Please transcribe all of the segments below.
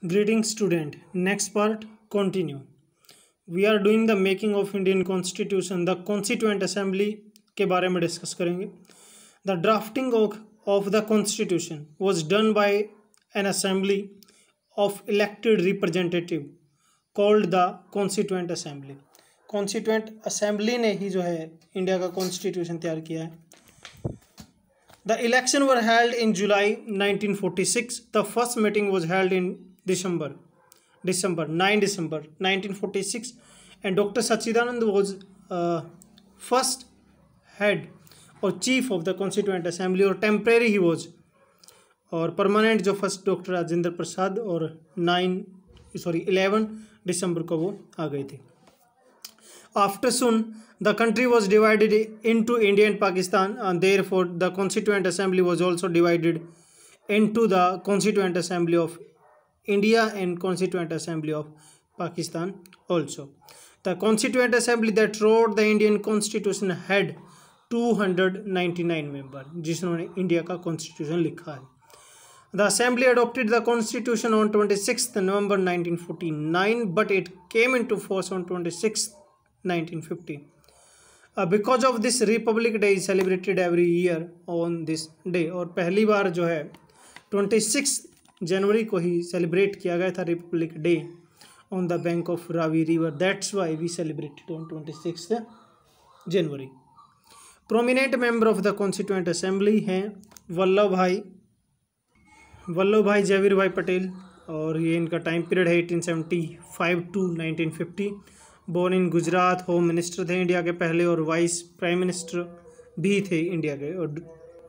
Greetings student. Next part continue. We are doing the making of Indian Constitution. The Constituent Assembly के बारे में discuss करेंगे. The drafting of the Constitution was done by an assembly of elected representative called the Constituent Assembly. Constituent Assembly ने ही जो है India का constitution तैयार किया है. The election were held in July 1946. The first meeting was held in December 9 December 1946, and Dr. Sachidanand was first head or chief of the Constituent Assembly, or temporary he was, और permanent जो first doctor Rajendra Prasad, और 11 दिसंबर को वो आ गए थे. After soon the country was divided into India and Pakistan, and therefore the Constituent Assembly was also divided into the Constituent Assembly of India and Constituent Assembly of Pakistan also. The Constituent Assembly that wrote the Indian Constitution had 299 members, जिन्होंने India का constitution लिखा है. The Assembly adopted the Constitution on 26th November 1949, but it came into force on 26th 1950. Because of this, Republic Day is celebrated every year on this day. और पहली बार जो है 26 जनवरी को ही celebrate किया गया था Republic Day on the bank of Ravi river. That's why we celebrated on 26 January. Prominent member of the constituent Assembly हैं वल्लभ भाई जयवीर भाई पटेल, और ये इनका टाइम पीरियड है 1875 to 1950. Born in Gujarat, home minister थे इंडिया के पहले, और वाइस प्राइम मिनिस्टर भी थे इंडिया के,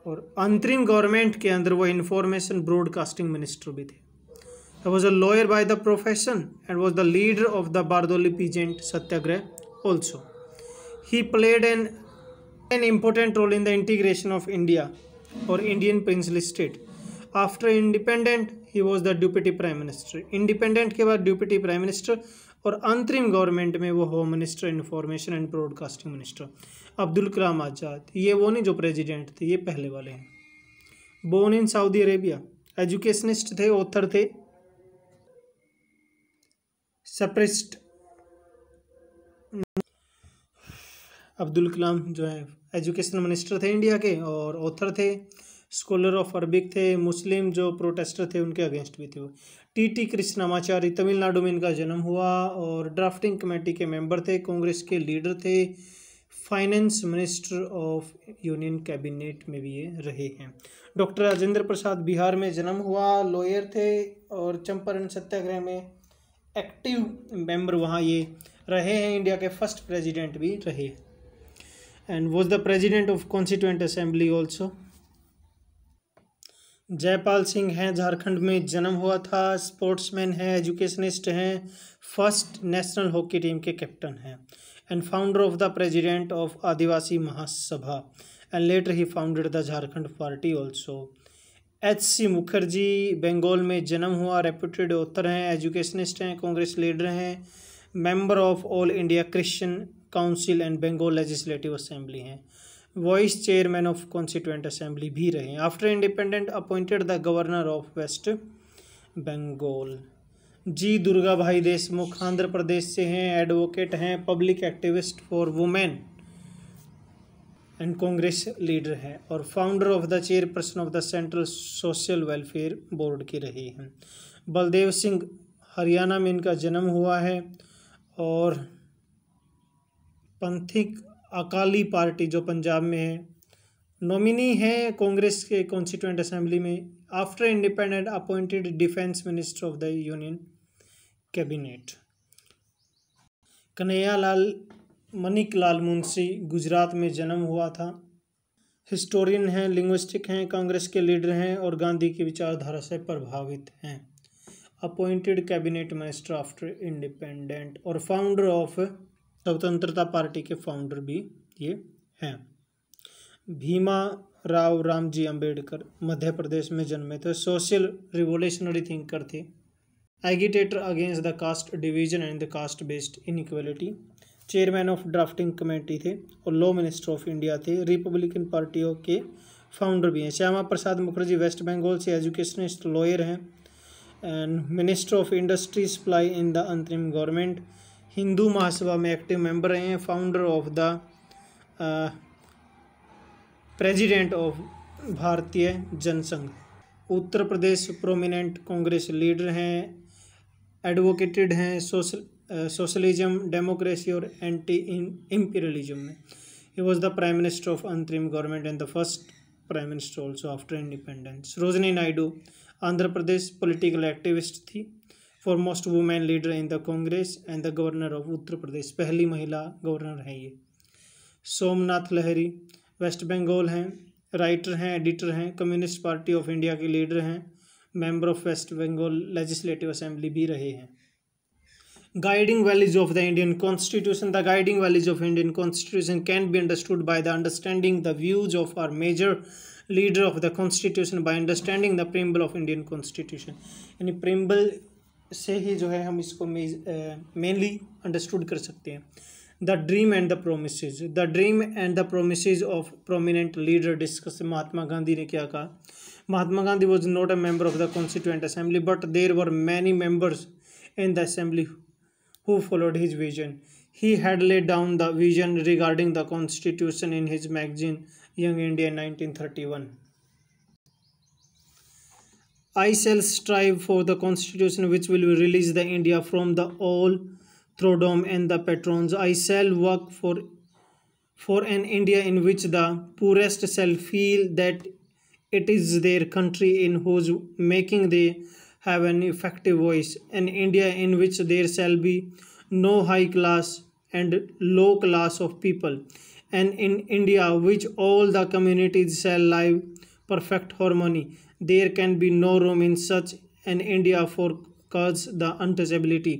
और अंतरिम गवर्नमेंट के अंदर वो इंफॉर्मेशन ब्रॉडकास्टिंग मिनिस्टर भी थे. He was a lawyer by the profession and was the leader of the Bardoli peasant Satyagraha also. He played an important role in the integration of India और Indian peninsula state. After independent he was the deputy prime minister. Independent के बाद deputy prime minister, और अंतरिम government में वो home minister, information and broadcasting minister. Abdul Kalam Azad, ये वो नहीं जो प्रेसिडेंट थे, ये पहले वाले हैं. Born in Saudi Arabia, educationist थे, ऑथर थे, सप्रेस्ट. अब्दुल कलाम जो है एजुकेशन मिनिस्टर थे इंडिया के, और ऑथर थे, स्कॉलर ऑफ अरबिक थे, मुस्लिम जो प्रोटेस्टर थे उनके अगेंस्ट भी थे वो. टी कृष्णमाचारी, तमिलनाडु में इनका जन्म हुआ, और ड्राफ्टिंग कमेटी के मेंबर थे, कांग्रेस के लीडर थे, finance minister of union cabinet में भी ये रहे हैं. डॉक्टर राजेंद्र प्रसाद बिहार में जन्म हुआ, लॉयर थे, और चंपारण सत्याग्रह में एक्टिव मेंबर वहाँ ये रहे हैं. इंडिया के फर्स्ट प्रेसिडेंट भी रहे, and was the president of constituent assembly also. Jaipal Singh हैं, झारखंड में जन्म हुआ था, स्पोर्ट्समैन हैं, एजुकेशनिस्ट हैं, फर्स्ट नेशनल हॉकी टीम के कैप्टन हैं, and founder of the president of Adivasi Mahasabha, and later he founded the Jharkhand party also. H.C. Mukherjee Bengal में जन्म हुआ, रेप्यूटेड ऑथर हैं, एजुकेशनिस्ट हैं, कांग्रेस लीडर हैं, member of all India Christian council and Bengal legislative assembly हैं, vice chairman of constituent assembly भी रहे. After independent appointed the governor of west Bengal. G Durga भाई देशमुख आंध्र प्रदेश से हैं, एडवोकेट हैं, public activist for women and Congress leader हैं, और founder of the chairperson of the central social welfare board के रहे हैं. बलदेव सिंह हरियाणा में इनका जन्म हुआ है, और पंथिक अकाली पार्टी जो पंजाब में है, नॉमिनी है कांग्रेस के कॉन्स्टिट्यूएंट असेंबली में. After independent appointed defence minister of the union cabinet. Kanhaiyalal Maneklal Munshi Gujarat में जन्म हुआ था, हिस्टोरियन हैं, लिंग्विस्टिक हैं, कांग्रेस के लीडर हैं, और गांधी की विचारधारा से प्रभावित हैं. Appointed cabinet minister after independent, और फाउंडर ऑफ स्वतंत्रता पार्टी के फाउंडर भी ये हैं. भीमा राव रामजी अंबेडकर मध्य प्रदेश में जन्मे थे, सोशल रिवोल्यूशनरी थिंकर थे, agitator against the caste division and the caste based inequality, chairman of drafting committee थे, और लॉ मिनिस्टर ऑफ इंडिया थे. रिपब्लिकन पार्टियों के फाउंडर भी हैं. श्यामा प्रसाद मुखर्जी वेस्ट बंगाल से एजुकेशनिस्ट लॉयर हैं, and minister of industry supply in the अंतरिम गवर्नमेंट, हिंदू महासभा में एक्टिव मेंबर रहे हैं, founder of the president of Bharatiya Jana Sangh. Uttar Pradesh prominent Congress leader हैं, एडवोकेटेड हैं सोशलिज्म, डेमोक्रेसी और एंटी इंपीरियलिज्म में। He was the prime minister of अंतरिम government and the first prime minister also after independence. Sarojini Naidu Andhra Pradesh political activist थी, foremost women leader in the Congress and the governor of Uttar Pradesh, पहली महिला governor है ये। सोमनाथ लहरी waste Bengal हैं, writer हैं, editor हैं, communist party of India के लीडर हैं, member of west Bengal legislative assembly भी रहे हैं। Guiding values of the Indian constitution. The guiding values of Indian constitution can be understood by the understanding the views of our major leader of the constitution by understanding the preamble of Indian constitution. यानी preamble से ही जो है हम इसको mainly understood कर सकते हैं। The dream and the promises. The dream and the promises of prominent leader discuss. Mahatma Gandhi ने क्या कहा? Mahatma Gandhi was not a member of the constituent assembly but there were many members in the assembly who followed his vision. He had laid down the vision regarding the constitution in his magazine Young India in 1931. I shall strive for the constitution which will release the India from the all thraldom and the patrons. I shall work for an India in which the poorest shall feel that it is their country, in whose making they have an effective voice, an India in which there shall be no high class and low class of people, and in India which all the communities shall live perfect harmony. There can be no room in such an India for curse the untouchability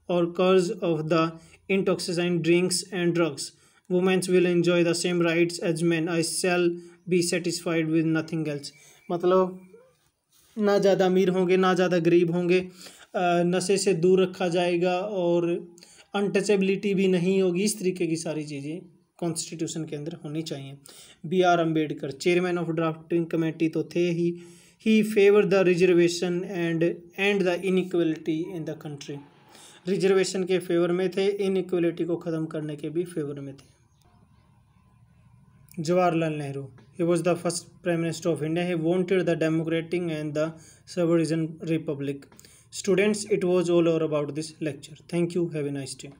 or curse of the intoxicant drinks and drugs. Women will enjoy the same rights as men. I shall be satisfied with nothing else. मतलब ना ज़्यादा अमीर होंगे ना ज़्यादा गरीब होंगे, नशे से दूर रखा जाएगा और अनटचेबिलिटी भी नहीं होगी। इस तरीके की सारी चीज़ें कॉन्स्टिट्यूशन के अंदर होनी चाहिए। B.R. Ambedkar chairman of drafting committee तो थे he favour the reservation and the inequality in the country. Reservation के फेवर में थे, इनइक्वलिटी को ख़त्म करने के भी फेवर में थे। Jawaharlal Nehru. He was the first Prime Minister of India. He wanted the democratic and the sovereign republic. Students, it was all over about this lecture. Thank you. Have a nice day.